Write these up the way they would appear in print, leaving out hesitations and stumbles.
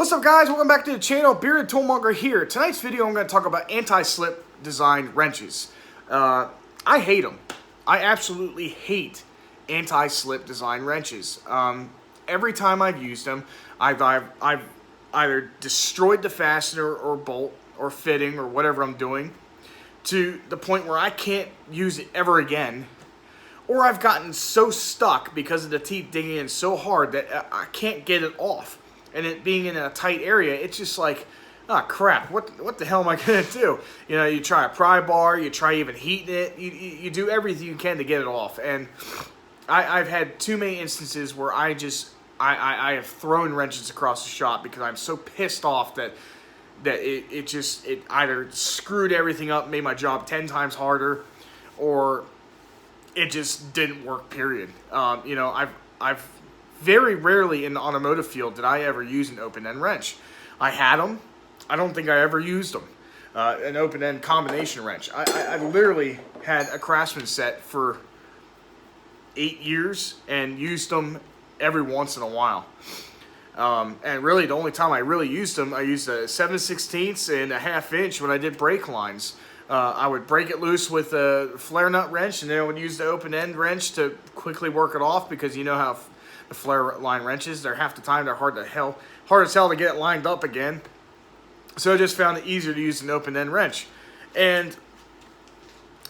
What's up, guys? Welcome back to the channel. Bearded Toolmonger here. Tonight's video I'm going to talk about anti-slip design wrenches. I hate them. I absolutely hate anti-slip design wrenches. Every time I've used them, I've either destroyed the fastener or bolt or fitting or whatever I'm doing to the point where I can't use it ever again, or I've gotten so stuck because of the teeth digging in so hard that I can't get it off. And it being in a tight area, it's just like, oh crap, what the hell am I gonna do? You know, you try a pry bar, you try even heating it, you do everything you can to get it off. And I've had too many instances where I have thrown wrenches across the shop because I'm so pissed off that it either screwed everything up, made my job 10 times harder, or it just didn't work, period. You know, I've very rarely in the automotive field did I ever use an open-end wrench. I had them. I don't think I ever used them. An open-end combination wrench. I literally had a Craftsman set for 8 years and used them every once in a while. And really the only time I really used them, I used a 7/16 and a 1/2 inch when I did brake lines. I would break it loose with a flare nut wrench, and then I would use the open-end wrench to quickly work it off, because you know how the flare line wrenches, they're half the time they're hard as hell to get it lined up again. So I just found it easier to use an open-end wrench. And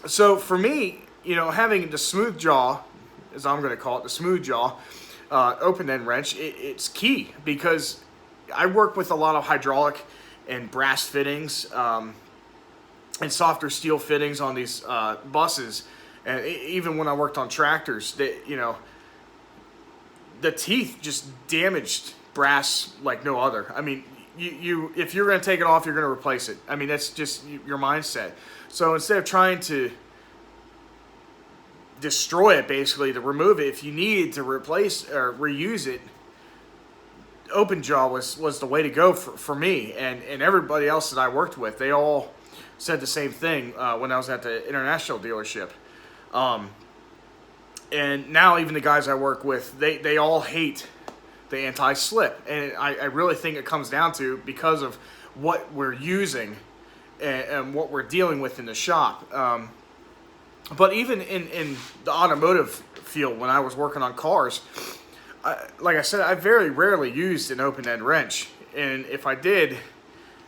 so for me, you know, having the smooth jaw, as I'm going to call it, the smooth jaw open-end wrench, it's key, because I work with a lot of hydraulic and brass fittings and softer steel fittings on these buses, and even when I worked on tractors, that, you know, the teeth just damaged brass like no other. I mean, if you're going to take it off, you're going to replace it. I mean, that's just your mindset. So instead of trying to destroy it, basically, to remove it, if you needed to replace or reuse it, open jaw was the way to go for me. And everybody else that I worked with, they all said the same thing when I was at the international dealership. And now even the guys I work with, they all hate the anti-slip. And I really think it comes down to because of what we're using and what we're dealing with in the shop. But even in the automotive field, when I was working on cars, like I said, I very rarely used an open-end wrench. And if I did,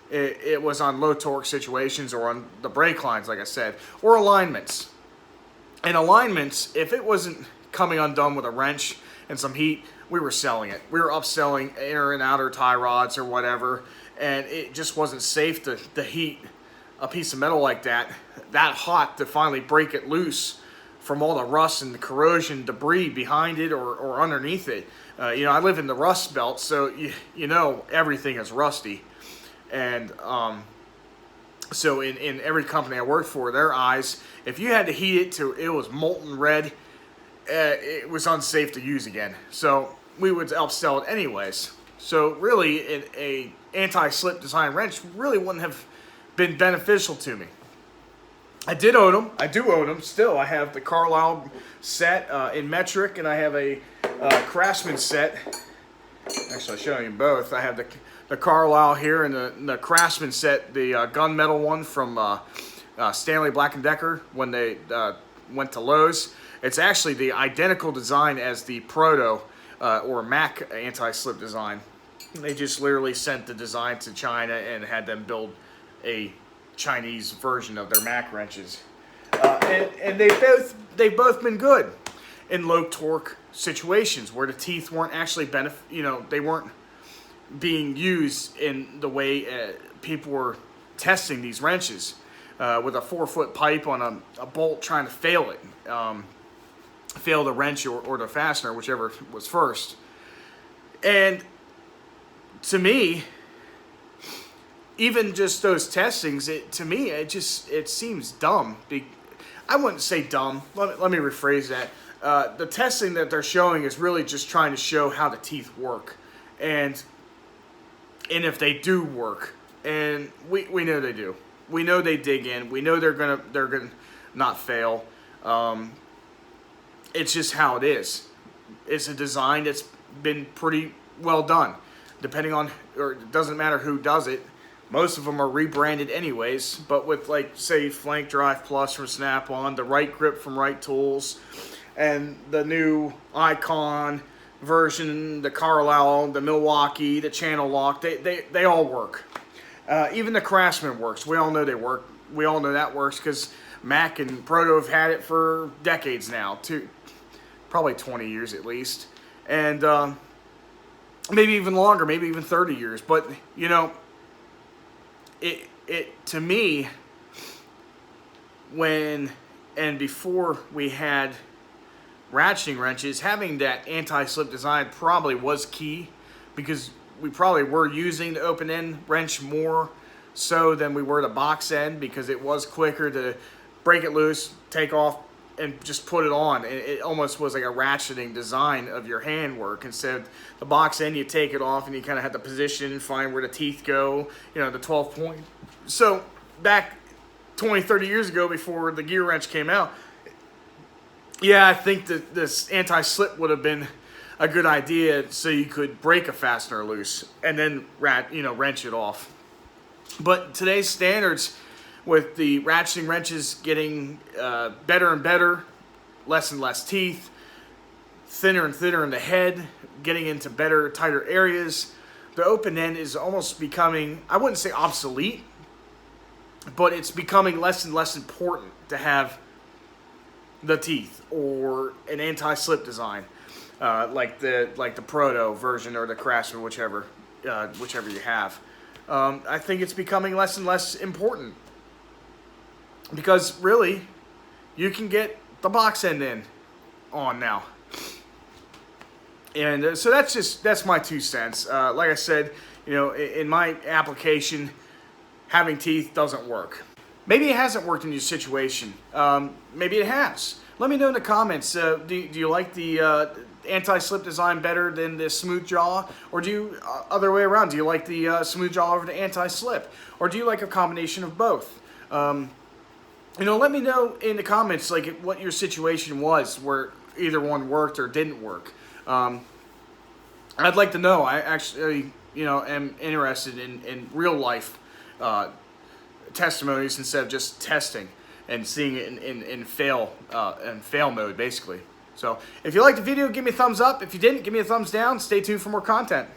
it was on low torque situations or on the brake lines, like I said, or alignments. And alignments, if it wasn't coming undone with a wrench and some heat, we were selling it. We were upselling inner and outer tie rods or whatever, and it just wasn't safe to heat a piece of metal like that hot to finally break it loose from all the rust and the corrosion debris behind it or underneath it. You know, I live in the rust belt, so you know everything is rusty. And so in every company I worked for, their eyes, if you had to heat it till it was molten red, it was unsafe to use again. So we would upsell it anyways. So really, a anti-slip design wrench really wouldn't have been beneficial to me. I did own them. I do own them still. I have the Carlisle set in metric, and I have a Craftsman set. Actually, I'll show you both. I have the Carlisle here and the Craftsman set, the gunmetal one from Stanley Black & Decker when they went to Lowe's. It's actually the identical design as the Proto or Mac anti-slip design. They just literally sent the design to China and had them build a Chinese version of their Mac wrenches. And they've both been good in low torque situations where the teeth weren't actually they weren't being used in the way people were testing these wrenches with a 4-foot pipe on a bolt trying to fail it, fail the wrench or the fastener, whichever was first. And to me, even just those testings, to me it seems dumb. I wouldn't say dumb. Let me rephrase that. The testing that they're showing is really just trying to show how the teeth work, and if they do work, and we know they do. We know they dig in. We know they're gonna not fail. It's just how it is. It's a design that's been pretty well done. depending on, or it doesn't matter who does it. Most of them are rebranded anyways, but with, like, say, Flank Drive Plus from Snap-on, the Right Grip from Right Tools, and the new Icon version, the Carlisle, the Milwaukee, the Channel Lock, they all work. Even the Craftsman works. We all know they work. We all know that works because Mac and Proto have had it for decades now, probably 20 years at least, and maybe even longer, maybe even 30 years. But, you know, it to me, when and before we had ratcheting wrenches, having that anti-slip design probably was key, because we probably were using the open end wrench more so than we were the box end, because it was quicker to break it loose, take off, and just put it on. It almost was like a ratcheting design of your handwork. Instead of the box end, you take it off and you kind of have to position and find where the teeth go, you know, the 12 point. So back 20, 30 years ago, before the gear wrench came out, yeah, I think that this anti-slip would have been a good idea, so you could break a fastener loose and then wrench it off. But today's standards, with the ratcheting wrenches getting better and better, less and less teeth, thinner and thinner in the head, getting into better, tighter areas, the open end is almost becoming, I wouldn't say obsolete, but it's becoming less and less important to have the teeth or an anti-slip design, like the Proto version or the Craftsman, whichever you have. I think it's becoming less and less important, because really, you can get the box end in on now. And so that's my 2 cents. Like I said, you know, in my application, having teeth doesn't work. Maybe it hasn't worked in your situation. Maybe it has. Let me know in the comments. Do you like the anti-slip design better than the smooth jaw? Or do you, other way around, do you like the smooth jaw over the anti-slip? Or do you like a combination of both? You know, let me know in the comments, like, what your situation was, where either one worked or didn't work. I'd like to know. I actually, you know, am interested in real life testimonies instead of just testing and seeing it in fail mode, basically. So if you liked the video, give me a thumbs up. If you didn't, give me a thumbs down. Stay tuned for more content.